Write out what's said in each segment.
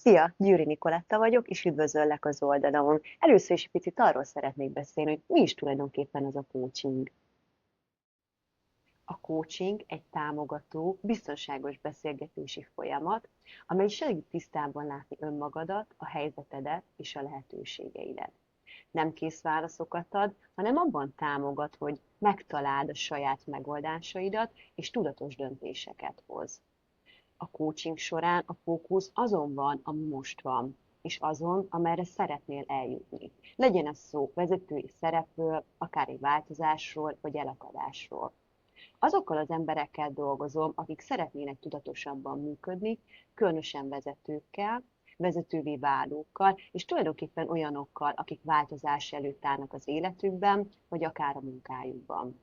Szia, Győri Nikoletta vagyok, és üdvözöllek az oldalamon. Először is picit arról szeretnék beszélni, hogy mi is tulajdonképpen az a coaching. A coaching egy támogató, biztonságos beszélgetési folyamat, amely segít tisztában látni önmagadat, a helyzetedet és a lehetőségeidet. Nem kész válaszokat ad, hanem abban támogat, hogy megtaláld a saját megoldásaidat, és tudatos döntéseket hoz. A coaching során a fókusz azon van, ami most van, és azon, amerre szeretnél eljutni. Legyen ez szó vezetői szerepről, akár egy változásról, vagy elakadásról. Azokkal az emberekkel dolgozom, akik szeretnének tudatosabban működni, különösen vezetőkkel, vezetővé válókkal, és tulajdonképpen olyanokkal, akik változás előtt állnak az életükben, vagy akár a munkájukban.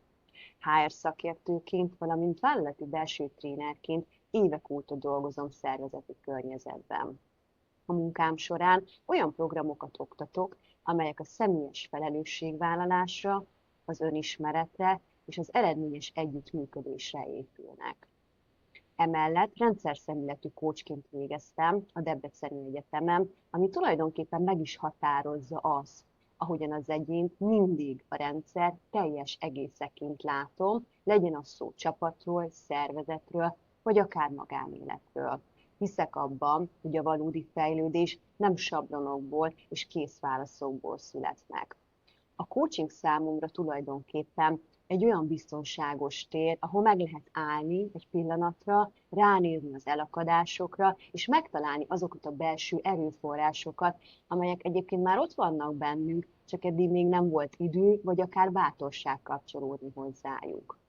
HR szakértőként, valamint vállalati belső trénerként évek óta dolgozom szervezeti környezetben. A munkám során olyan programokat oktatok, amelyek a személyes felelősségvállalásra, az önismeretre és az eredményes együttműködésre épülnek. Emellett rendszerszemléletű coachként végeztem a Debreceni Egyetemen, ami tulajdonképpen meg is határozza azt, ahogyan az egyént mindig a rendszer teljes egészeként látom, legyen az szó csapatról, szervezetről, vagy akár magánéletről. Hiszek abban, hogy a valódi fejlődés nem sablonokból és kész válaszokból születnek. A coaching számomra tulajdonképpen egy olyan biztonságos tér, ahol meg lehet állni egy pillanatra, ránézni az elakadásokra, és megtalálni azokat a belső erőforrásokat, amelyek egyébként már ott vannak bennünk, csak eddig még nem volt idő, vagy akár bátorság kapcsolódni hozzájuk.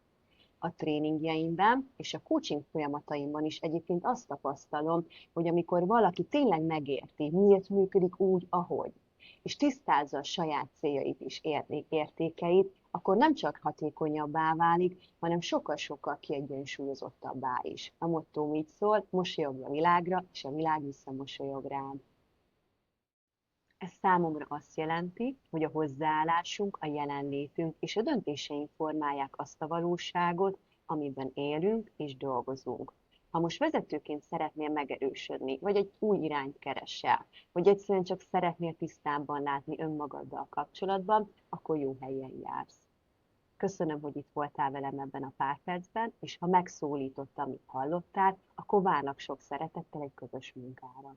A tréningjeimben és a coaching folyamataimban is egyébként azt tapasztalom, hogy amikor valaki tényleg megérti, miért működik úgy, ahogy, és tisztázza a saját céljait és értékeit, akkor nem csak hatékonyabbá válik, hanem sokkal-sokkal kiegyensúlyozottabbá is. A motto így szól, mosolyogj a világra, és a világ visszamosolyog rád. Ez számomra azt jelenti, hogy a hozzáállásunk, a jelenlétünk és a döntéseink formálják azt a valóságot, amiben élünk és dolgozunk. Ha most vezetőként szeretnél megerősödni, vagy egy új irányt keresel, vagy egyszerűen csak szeretnél tisztában látni önmagaddal kapcsolatban, akkor jó helyen jársz. Köszönöm, hogy itt voltál velem ebben a pár percben, és ha megszólított, amit hallottál, akkor várlak sok szeretettel egy közös munkára.